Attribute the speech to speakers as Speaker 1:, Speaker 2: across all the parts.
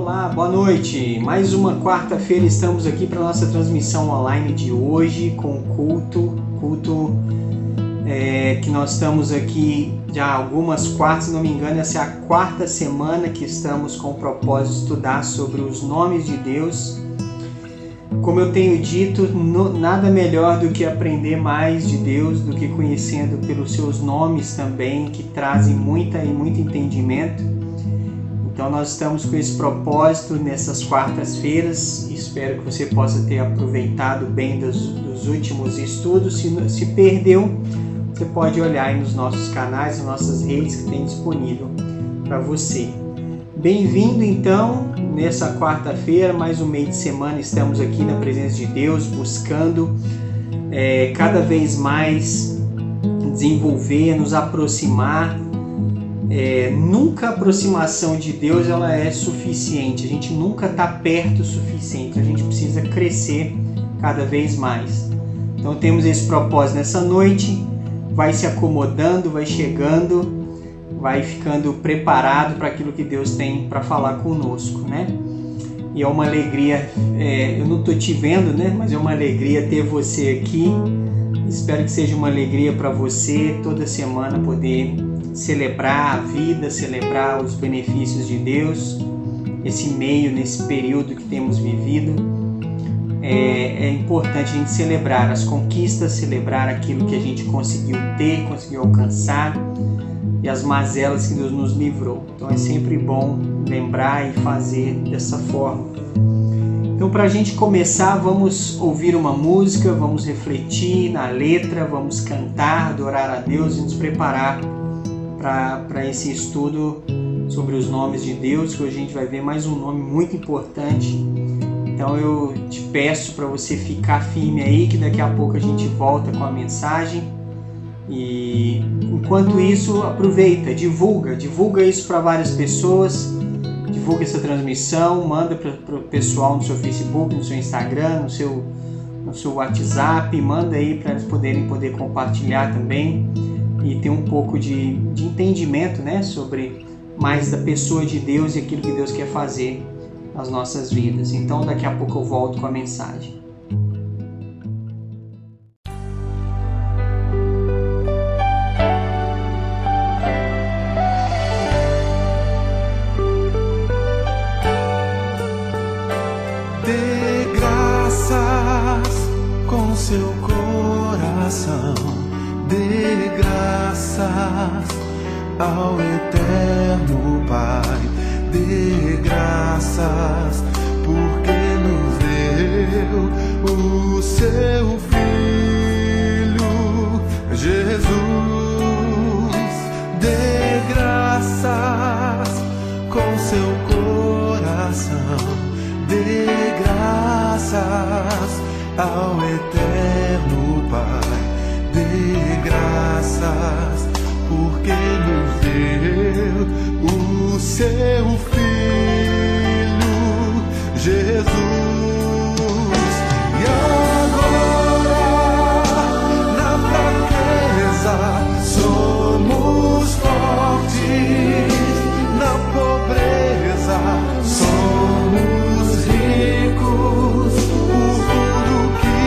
Speaker 1: Olá, boa noite. Mais uma quarta-feira estamos aqui para a nossa transmissão online de hoje com o culto que nós estamos aqui já algumas quartas, se não me engano, essa é a quarta semana que estamos com o propósito de estudar sobre os nomes de Deus. Como eu tenho dito, nada melhor do que aprender mais de Deus, do que conhecendo pelos seus nomes também, que trazem muito entendimento. Então nós estamos com esse propósito nessas quartas-feiras. Espero que você possa ter aproveitado bem dos últimos estudos. Se perdeu, você pode olhar aí nos nossos canais, nas nossas redes que tem disponível para você. Bem-vindo então, nessa quarta-feira, mais um meio de semana, estamos aqui na presença de Deus, buscando cada vez mais desenvolver, nos aproximar. Nunca a aproximação de Deus ela é suficiente, a gente nunca está perto o suficiente, a gente precisa crescer cada vez mais. Então temos esse propósito nessa noite, vai se acomodando, vai chegando, vai ficando preparado para aquilo que Deus tem para falar conosco, né? E é uma alegria, eu não estou te vendo, né? Mas é uma alegria ter você aqui. Espero que seja uma alegria para você toda semana poder celebrar a vida, celebrar os benefícios de Deus, nesse período que temos vivido. É importante a gente celebrar as conquistas, celebrar aquilo que a gente conseguiu ter, conseguiu alcançar e as mazelas que Deus nos livrou. Então é sempre bom lembrar e fazer dessa forma. Então, para a gente começar, vamos ouvir uma música, vamos refletir na letra, vamos cantar, adorar a Deus e nos preparar para esse estudo sobre os nomes de Deus, que hoje a gente vai ver mais um nome muito importante. Então eu te peço para você ficar firme aí, que daqui a pouco a gente volta com a mensagem. E enquanto isso, aproveita, divulga isso para várias pessoas, divulga essa transmissão, manda para o pessoal no seu Facebook, no seu Instagram, no seu WhatsApp, manda aí para eles poder compartilhar também e ter um pouco de entendimento, né, sobre mais da pessoa de Deus e aquilo que Deus quer fazer nas nossas vidas. Então daqui a pouco eu volto com a mensagem.
Speaker 2: Dê graças com seu coração, dê graças ao Eterno Pai, dê graças porque nos deu o seu Filho Jesus. Dê graças com seu coração, dê graças ao Eterno Pai, dê graças porque nos deu o seu Filho Jesus. E agora, na fraqueza, somos fortes, na pobreza, somos ricos, por tudo que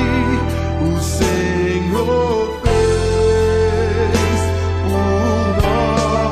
Speaker 2: o Senhor fez por nós.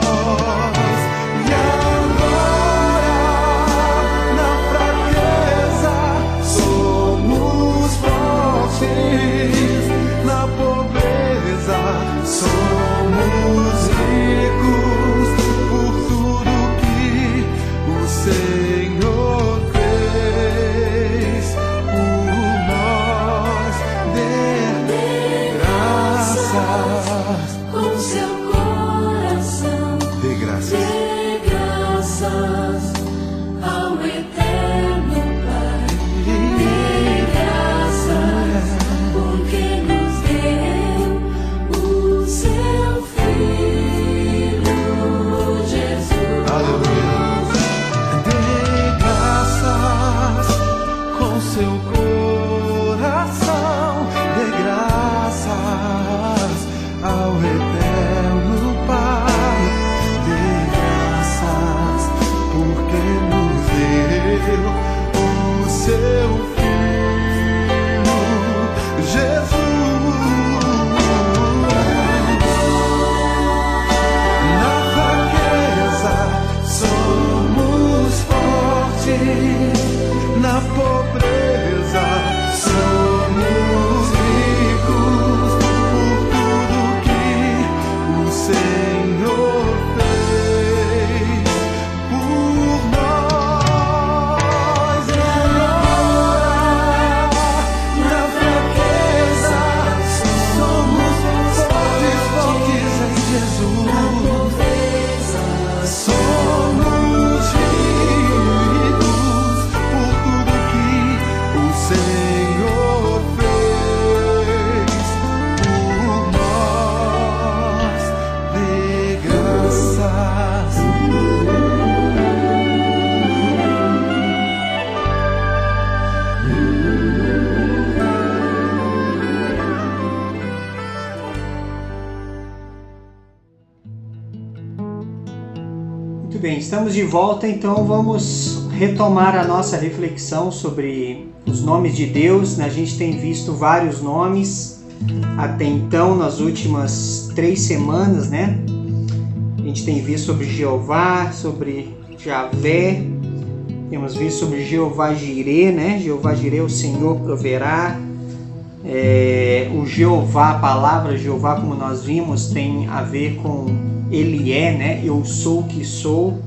Speaker 1: Muito bem, estamos de volta, então vamos retomar a nossa reflexão sobre os nomes de Deus. A gente tem visto vários nomes até então, nas últimas 3 semanas, né? A gente tem visto sobre Jeová, sobre Javé, temos visto sobre Jeová Jirê, né? Jeová Jirê, o Senhor proverá. O Jeová, a palavra Jeová, como nós vimos, tem a ver com Ele é, né? Eu sou o que sou.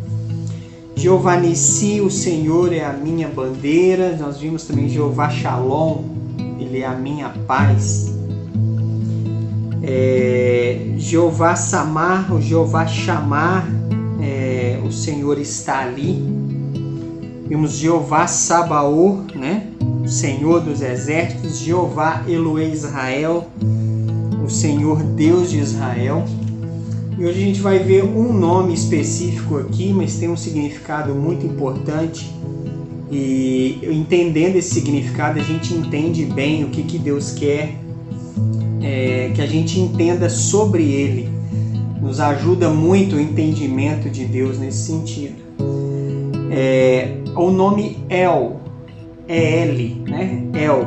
Speaker 1: Jeová Nissi, o Senhor é a minha bandeira. Nós vimos também Jeová Shalom, Ele é a minha paz. Jeová Samar, o Jeová Chamar, o Senhor está ali. Vimos Jeová Sabaoth, né? O Senhor dos exércitos. Jeová Elohei Israel, o Senhor Deus de Israel. E hoje a gente vai ver um nome específico aqui, mas tem um significado muito importante. E entendendo esse significado, a gente entende bem o que Deus quer que a gente entenda sobre Ele. Nos ajuda muito o entendimento de Deus nesse sentido. O nome El, El, né? El.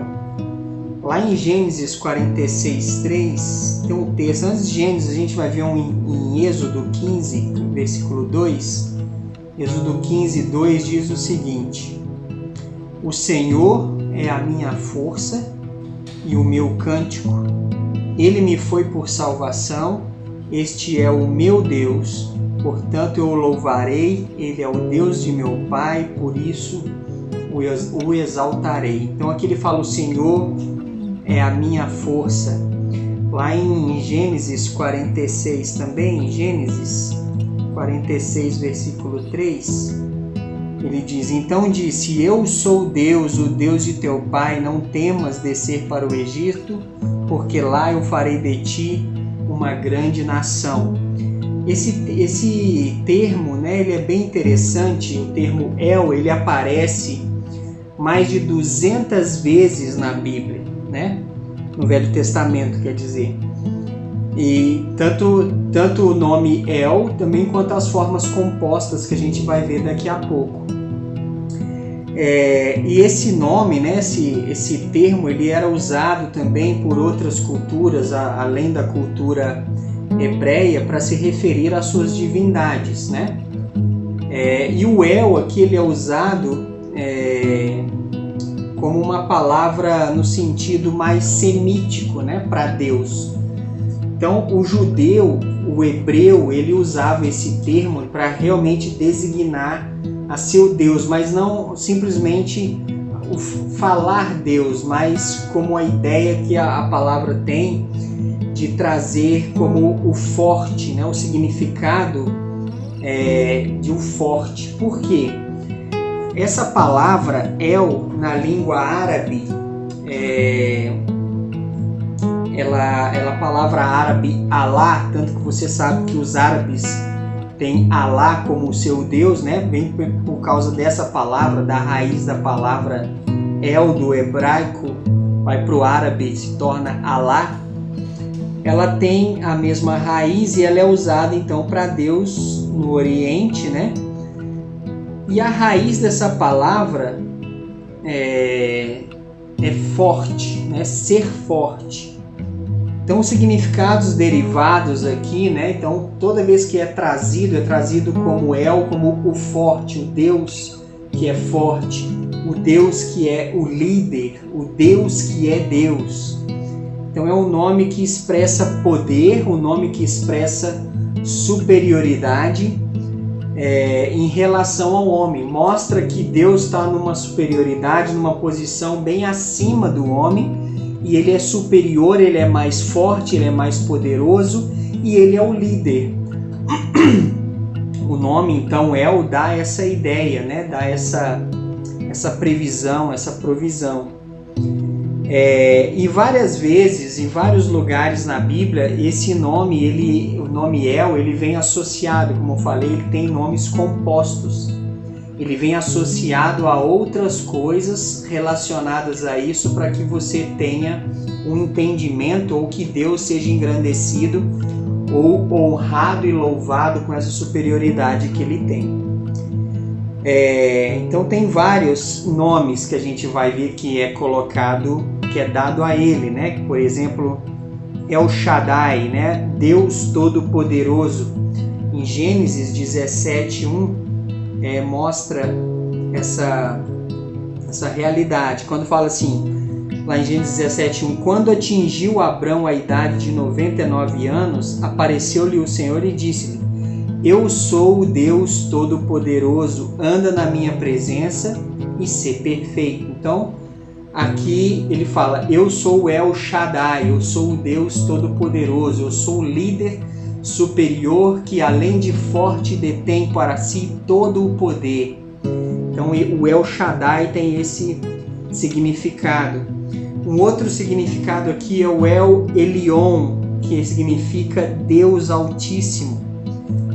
Speaker 1: Lá em Gênesis 46:3 tem um texto. Antes de Gênesis, a gente vai ver em Êxodo 15, versículo 2. Êxodo 15:2 diz o seguinte: O Senhor é a minha força e o meu cântico. Ele me foi por salvação. Este é o meu Deus. Portanto, eu o louvarei. Ele é o Deus de meu Pai, por isso o exaltarei. Então, aqui ele fala: o Senhor é a minha força. Lá em Gênesis 46 também, Gênesis 46, versículo 3, ele diz: Então disse: Eu sou Deus, o Deus de teu pai, não temas descer para o Egito, porque lá eu farei de ti uma grande nação. Esse termo, né, ele é bem interessante. O termo El, ele aparece mais de 200 vezes na Bíblia, né? No Velho Testamento, quer dizer. E tanto o nome El também quanto as formas compostas que a gente vai ver daqui a pouco. E esse nome, né, esse termo, ele era usado também por outras culturas, além da cultura hebreia, para se referir às suas divindades, né? E o El aqui ele é usado como uma palavra no sentido mais semítico, né, para Deus. Então, o judeu, o hebreu, ele usava esse termo para realmente designar a seu Deus, mas não simplesmente o falar Deus, mas como a ideia que a palavra tem de trazer como o forte, né, o significado de um forte. Por quê? Essa palavra El, na língua árabe, ela palavra árabe Alá, tanto que você sabe que os árabes têm Alá como seu Deus, né? Bem por causa dessa palavra, da raiz da palavra El do hebraico, vai para o árabe e se torna Alá. Ela tem a mesma raiz e ela é usada então para Deus no Oriente, né? E a raiz dessa palavra é forte, né? Ser forte. Então, os significados derivados aqui, né? Então, toda vez que é trazido como El, como o forte, o Deus que é forte, o Deus que é o líder, o Deus que é Deus. Então, é um nome que expressa poder, um nome que expressa superioridade em relação ao homem. Mostra que Deus está numa superioridade, numa posição bem acima do homem, e ele é superior, ele é mais forte, ele é mais poderoso e ele é o líder. O nome, então, El, dá essa ideia, né? Dá essa previsão, essa provisão. E várias vezes, em vários lugares na Bíblia, esse nome, o nome El, ele vem associado, como eu falei, ele tem nomes compostos. Ele vem associado a outras coisas relacionadas a isso para que você tenha um entendimento ou que Deus seja engrandecido ou honrado e louvado com essa superioridade que ele tem. Então tem vários nomes que a gente vai ver que é colocado, que é dado a ele, né? Por exemplo, El Shaddai, né? Deus Todo-Poderoso. Em Gênesis 17:1 mostra essa realidade. Quando fala assim, lá em Gênesis 17:1, quando atingiu Abrão a idade de 99 anos, apareceu-lhe o Senhor e disse-lhe: eu sou o Deus Todo-Poderoso, anda na minha presença e sê perfeito. Então, aqui ele fala, eu sou o El Shaddai, eu sou o Deus Todo-Poderoso, eu sou o líder superior que além de forte detém para si todo o poder. Então, o El Shaddai tem esse significado. Um outro significado aqui é o El Elyon, que significa Deus Altíssimo.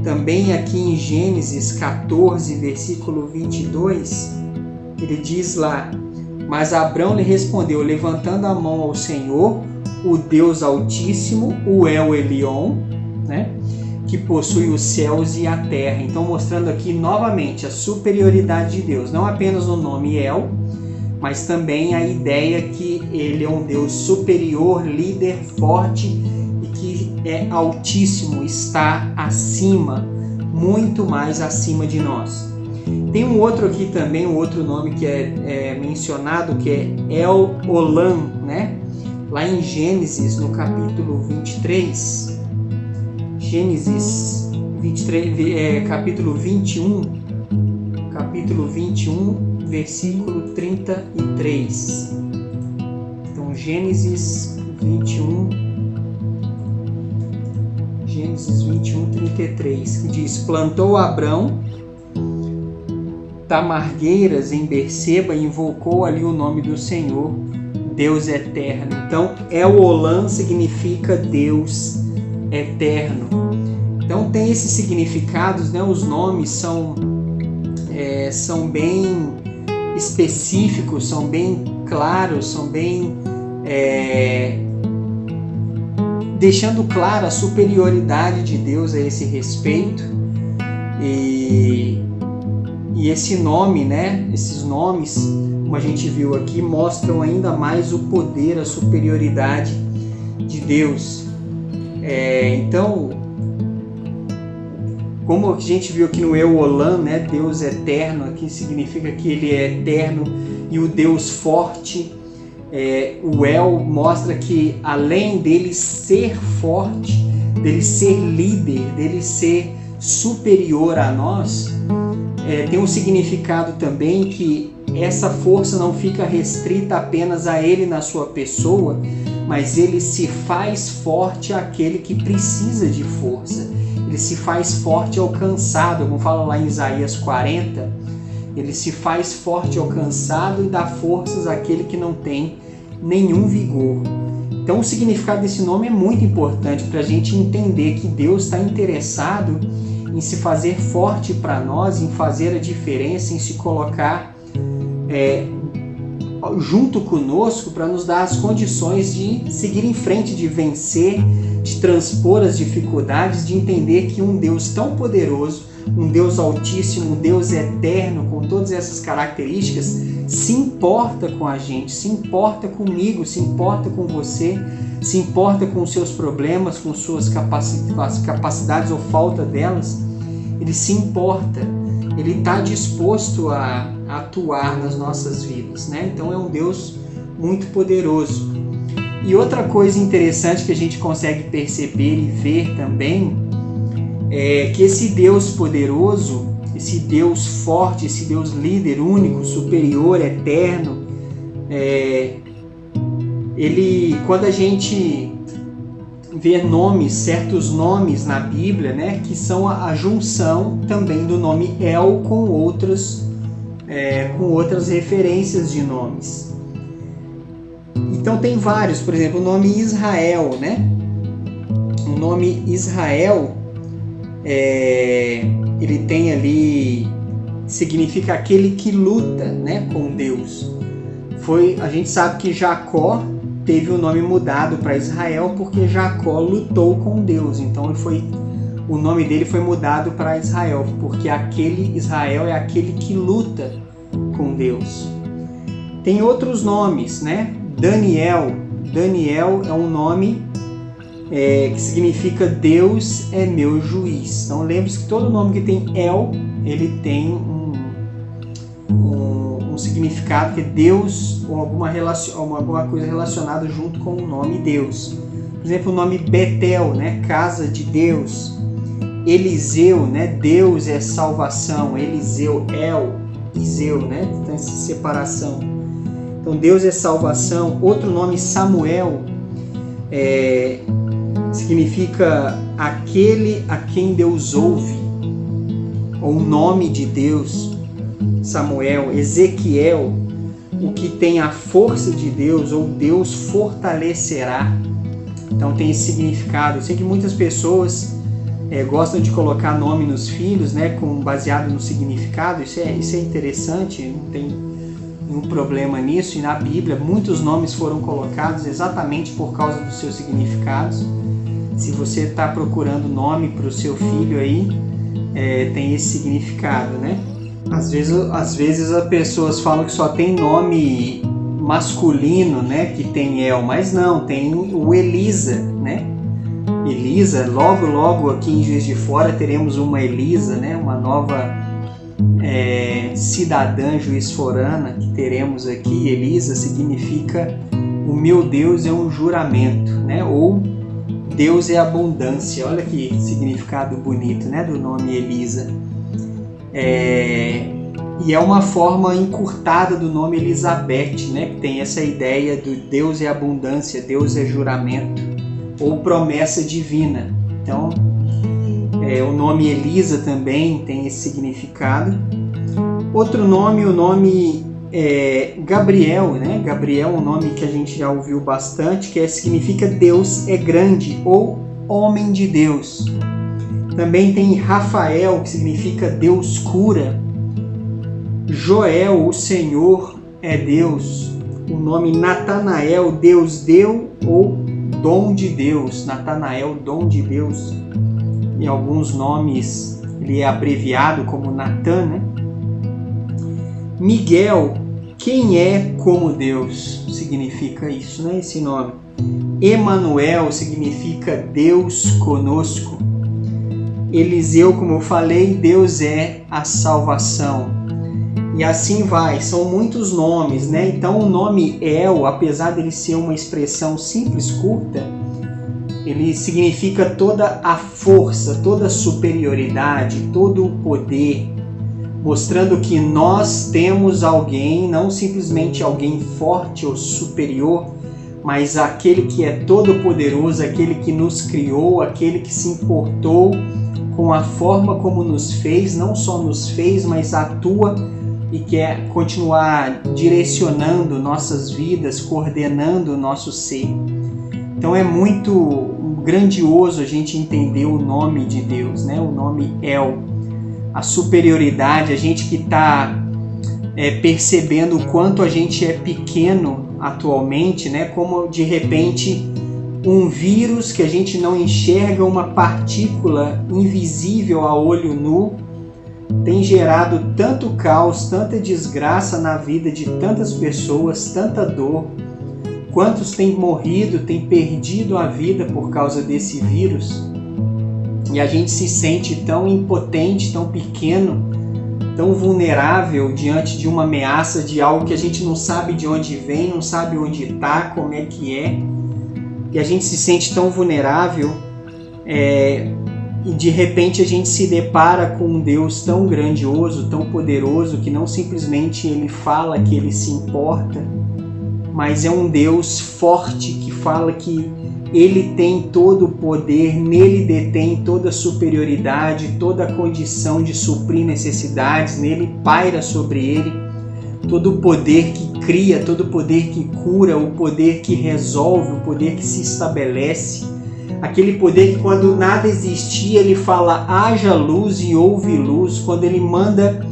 Speaker 1: Também aqui em Gênesis 14, versículo 22, ele diz lá, mas Abrão lhe respondeu, levantando a mão ao Senhor, o Deus Altíssimo, o El Elyon, né, que possui os céus e a terra. Então mostrando aqui novamente a superioridade de Deus, não apenas no nome El, mas também a ideia que ele é um Deus superior, líder, forte, que é altíssimo, está acima, muito mais acima de nós. Tem um outro aqui também, um outro nome que é mencionado, que é El Olam, né? Lá em Gênesis, no capítulo 23, Gênesis 23, capítulo 21, versículo 33. Então, Gênesis 21, 33, que diz, plantou Abrão tamargueiras em Berseba e invocou ali o nome do Senhor, Deus eterno. Então, El Olam significa Deus eterno. Então, tem esses significados, né? Os nomes são bem específicos, são bem claros, são bem... deixando clara a superioridade de Deus a esse respeito. E esse nome, né? Esses nomes, como a gente viu aqui, mostram ainda mais o poder, a superioridade de Deus. Então, como a gente viu aqui no El Olam, né? Deus eterno, aqui significa que ele é eterno, e o Deus forte. O El mostra que além dele ser forte, dele ser líder, dele ser superior a nós, tem um significado também que essa força não fica restrita apenas a ele na sua pessoa, mas ele se faz forte àquele que precisa de força. Ele se faz forte ao cansado, como fala lá em Isaías 40, ele se faz forte ao cansado e dá forças àquele que não tem nenhum vigor. Então o significado desse nome é muito importante para a gente entender que Deus está interessado em se fazer forte para nós, em fazer a diferença, em se colocar junto conosco para nos dar as condições de seguir em frente, de vencer, de transpor as dificuldades, de entender que um Deus tão poderoso, um Deus altíssimo, um Deus eterno, com todas essas características, se importa com a gente, se importa comigo, se importa com você, se importa com os seus problemas, com suas capacidades ou falta delas. Ele se importa, ele está disposto a atuar nas nossas vidas, né? Então é um Deus muito poderoso. E outra coisa interessante que a gente consegue perceber e ver também é que esse Deus poderoso, esse Deus forte, esse Deus líder, único, superior, eterno, quando a gente vê certos nomes na Bíblia, né, que são a junção também do nome El com outras referências de nomes. Então tem vários, por exemplo, o nome Israel, né? O nome Israel, ele tem ali, significa aquele que luta, né, com Deus. A gente sabe que Jacó teve o nome mudado para Israel porque Jacó lutou com Deus. Então o nome dele foi mudado para Israel, porque aquele Israel é aquele que luta com Deus. Tem outros nomes, né? Daniel é um nome que significa Deus é meu juiz. Então lembre-se que todo nome que tem El, ele tem um significado que é Deus ou alguma coisa relacionada junto com o nome Deus. Por exemplo, o nome Betel, né? Casa de Deus. Eliseu, né? Deus é salvação. Eliseu, Iseu, né? Tem essa separação. Então Deus é salvação. Outro nome, Samuel, significa aquele a quem Deus ouve, ou o nome de Deus. Samuel. Ezequiel, o que tem a força de Deus, ou Deus fortalecerá. Então tem esse significado. Eu sei que muitas pessoas gostam de colocar nome nos filhos, né, baseado no significado. Isso é interessante, não tem nenhum problema nisso. E na Bíblia muitos nomes foram colocados exatamente por causa dos seus significados. Se você está procurando nome para o seu filho aí, tem esse significado, né? Às vezes as pessoas falam que só tem nome masculino, né, que tem El, mas não, tem o Elisa, né? Elisa, logo aqui em Juiz de Fora teremos uma Elisa, né, uma nova cidadã juiz-forana que teremos aqui. Elisa significa o meu Deus é um juramento, né, ou Deus é abundância. Olha que significado bonito, né, do nome Elisa. E é uma forma encurtada do nome Elizabeth, né, que tem essa ideia do Deus é abundância, Deus é juramento ou promessa divina. Então o nome Elisa também tem esse significado. Outro nome, o nome Gabriel, né? Gabriel é um nome que a gente já ouviu bastante, que significa Deus é grande ou homem de Deus. Também tem Rafael, que significa Deus cura. Joel, o Senhor é Deus. O nome Natanael, Deus deu ou dom de Deus. Natanael, dom de Deus. Em alguns nomes ele é abreviado como Natan, né? Miguel, quem é como Deus? Significa isso, né? Esse nome. Emanuel significa Deus conosco. Eliseu, como eu falei, Deus é a salvação. E assim vai, são muitos nomes, né? Então o nome El, apesar dele ser uma expressão simples, curta, ele significa toda a força, toda a superioridade, todo o poder, mostrando que nós temos alguém, não simplesmente alguém forte ou superior, mas aquele que é todo poderoso, aquele que nos criou, aquele que se importou com a forma como nos fez, não só nos fez, mas atua e quer continuar direcionando nossas vidas, coordenando o nosso ser. Então é muito grandioso a gente entender o nome de Deus, né? O nome El, a superioridade, a gente que está percebendo o quanto a gente é pequeno atualmente, né? Como de repente um vírus que a gente não enxerga, uma partícula invisível a olho nu, tem gerado tanto caos, tanta desgraça na vida de tantas pessoas, tanta dor. Quantos têm morrido, têm perdido a vida por causa desse vírus? E a gente se sente tão impotente, tão pequeno, tão vulnerável diante de uma ameaça de algo que a gente não sabe de onde vem, não sabe onde está, como é que é. E a gente se sente tão vulnerável e de repente a gente se depara com um Deus tão grandioso, tão poderoso, que não simplesmente ele fala que ele se importa, mas é um Deus forte que fala que ele tem todo o poder, nele detém toda a superioridade, toda a condição de suprir necessidades, nele paira sobre ele todo o poder que cria, todo o poder que cura, o poder que resolve, o poder que se estabelece. Aquele poder que quando nada existia, ele fala, haja luz e houve luz. Quando ele manda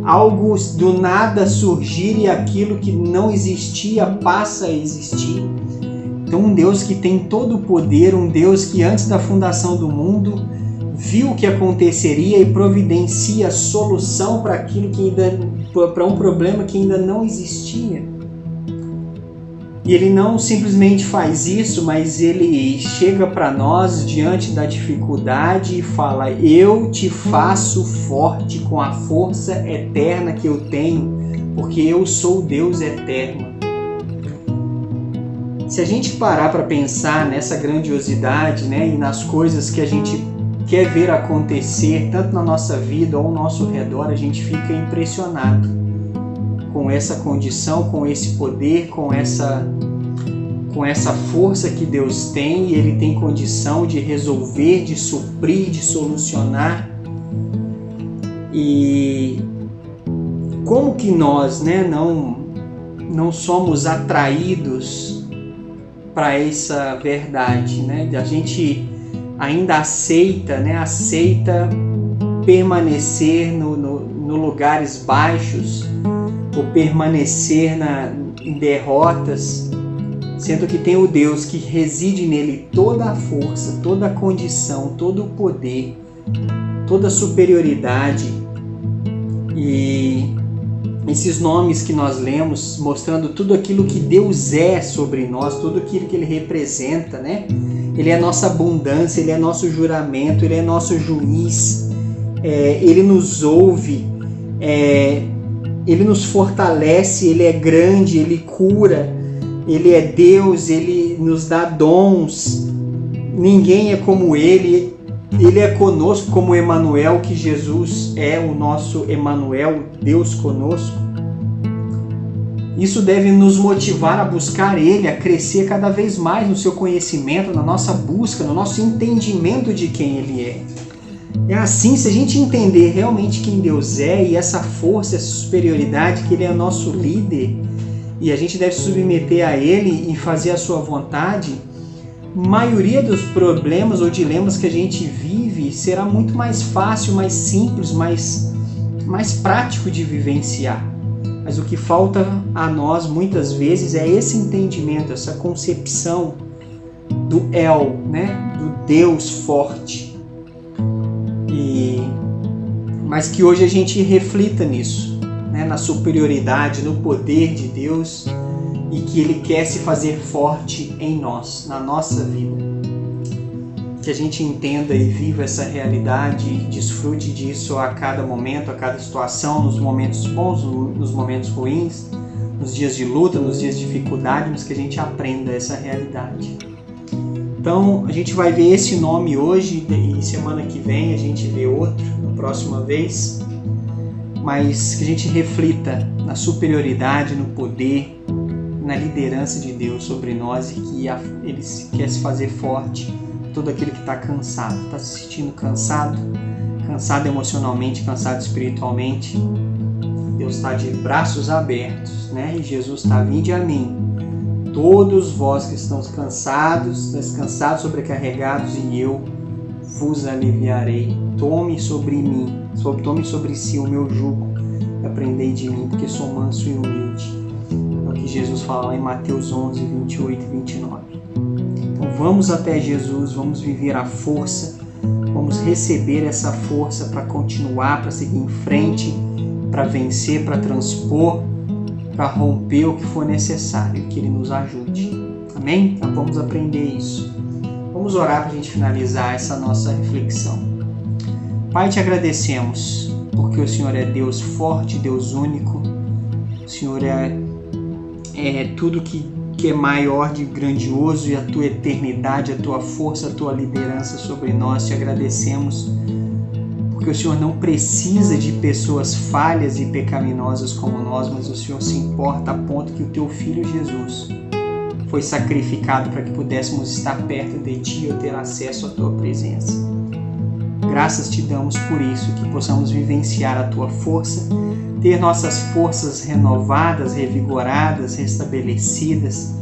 Speaker 1: algo do nada surgir e aquilo que não existia passa a existir. Então, um Deus que tem todo o poder, um Deus que antes da fundação do mundo viu o que aconteceria e providencia a solução para aquilo que para um problema que ainda não existia. E ele não simplesmente faz isso, mas ele chega para nós diante da dificuldade e fala: eu te faço forte com a força eterna que eu tenho, porque eu sou Deus eterno. Se a gente parar para pensar nessa grandiosidade, né, e nas coisas que a gente quer ver acontecer, tanto na nossa vida ou ao nosso redor, a gente fica impressionado com essa condição, com esse poder, com essa força que Deus tem, e Ele tem condição de resolver, de suprir, de solucionar. E como que nós, né, não somos atraídos para essa verdade, né? A gente ainda aceita permanecer no lugares baixos, ou permanecer em derrotas, sendo que tem o Deus que reside nele toda a força, toda a condição, todo o poder, toda a superioridade. E esses nomes que nós lemos, mostrando tudo aquilo que Deus é sobre nós, tudo aquilo que Ele representa, né? Ele é nossa abundância, Ele é nosso juramento, Ele é nosso juiz, Ele nos ouve, Ele nos fortalece, Ele é grande, Ele cura, Ele é Deus, Ele nos dá dons, ninguém é como Ele. Ele é conosco como Emanuel, que Jesus é o nosso Emanuel, Deus conosco. Isso deve nos motivar a buscar Ele, a crescer cada vez mais no seu conhecimento, na nossa busca, no nosso entendimento de quem Ele é. É assim, se a gente entender realmente quem Deus é e essa força, essa superioridade, que Ele é nosso líder, e a gente deve se submeter a Ele e fazer a sua vontade, maioria dos problemas ou dilemas que a gente vive será muito mais fácil, mais simples, mais prático de vivenciar. Mas o que falta a nós muitas vezes é esse entendimento, essa concepção do El, né? Do Deus forte. Mas que hoje a gente reflita nisso, né? Na superioridade, no poder de Deus, e que Ele quer se fazer forte em nós, na nossa vida. Que a gente entenda e viva essa realidade e desfrute disso a cada momento, a cada situação, nos momentos bons, nos momentos ruins, nos dias de luta, nos dias de dificuldade, mas que a gente aprenda essa realidade. Então, a gente vai ver esse nome hoje e semana que vem a gente vê outro, na próxima vez, mas que a gente reflita na superioridade, no poder, na liderança de Deus sobre nós, e que Ele quer se fazer forte todo aquele que está cansado, está se sentindo cansado emocionalmente, cansado espiritualmente. Deus está de braços abertos, né? E Jesus está: vinde a mim, todos vós que estão cansados, descansados, sobrecarregados, e eu vos aliviarei. Tome sobre si o meu jugo, aprendei de mim, porque sou manso e humilde. É o que Jesus fala lá em Mateus 11, 28 e 29. Então vamos até Jesus, vamos viver a força, vamos receber essa força para continuar, para seguir em frente, para vencer, para transpor, para romper o que for necessário, que Ele nos ajude. Amém? Então vamos aprender isso. Vamos orar para a gente finalizar essa nossa reflexão. Pai, te agradecemos, porque o Senhor é Deus forte, Deus único. O Senhor é tudo que é maior de grandioso, e a tua eternidade, a tua força, a tua liderança sobre nós. Te agradecemos porque o Senhor não precisa de pessoas falhas e pecaminosas como nós, mas o Senhor se importa a ponto que o teu Filho Jesus foi sacrificado para que pudéssemos estar perto de ti ou ter acesso à tua presença. Graças te damos por isso, que possamos vivenciar a tua força, ter nossas forças renovadas, revigoradas, restabelecidas,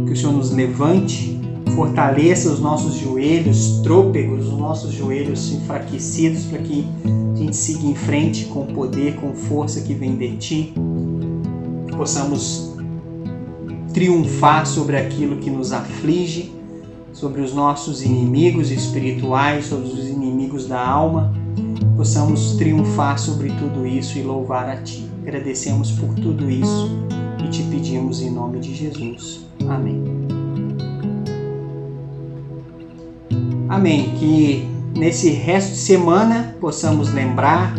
Speaker 1: que o Senhor nos levante, fortaleça os nossos joelhos trôpegos, os nossos joelhos enfraquecidos, para que a gente siga em frente com poder, com força que vem de ti, que possamos triunfar sobre aquilo que nos aflige, sobre os nossos inimigos espirituais, sobre os inimigos da alma, possamos triunfar sobre tudo isso e louvar a Ti. Agradecemos por tudo isso e te pedimos em nome de Jesus. Amém. Amém. Que nesse resto de semana possamos lembrar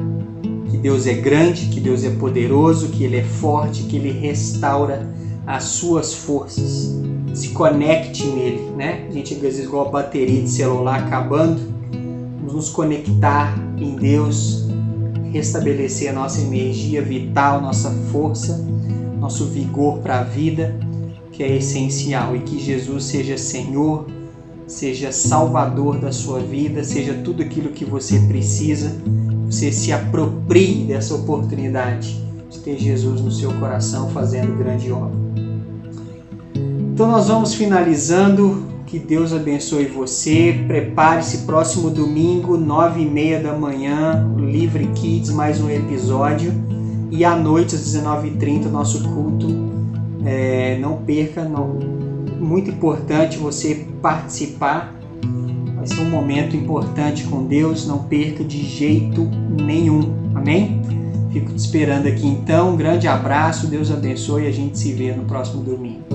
Speaker 1: que Deus é grande, que Deus é poderoso, que Ele é forte, que Ele restaura as suas forças. Se conecte nele, né? A gente às vezes igual a bateria de celular acabando, vamos nos conectar em Deus, restabelecer a nossa energia vital, nossa força, nosso vigor para a vida, que é essencial, e que Jesus seja Senhor, seja Salvador da sua vida, seja tudo aquilo que você precisa, você se aproprie dessa oportunidade de ter Jesus no seu coração fazendo grande obra. Então nós vamos finalizando, que Deus abençoe você, prepare-se, próximo domingo, 9h30 da manhã, Livre Kids, mais um episódio, e à noite às 19h30 nosso culto, não perca, muito importante você participar, vai ser um momento importante com Deus, não perca de jeito nenhum, amém? Fico te esperando aqui então, um grande abraço, Deus abençoe e a gente se vê no próximo domingo.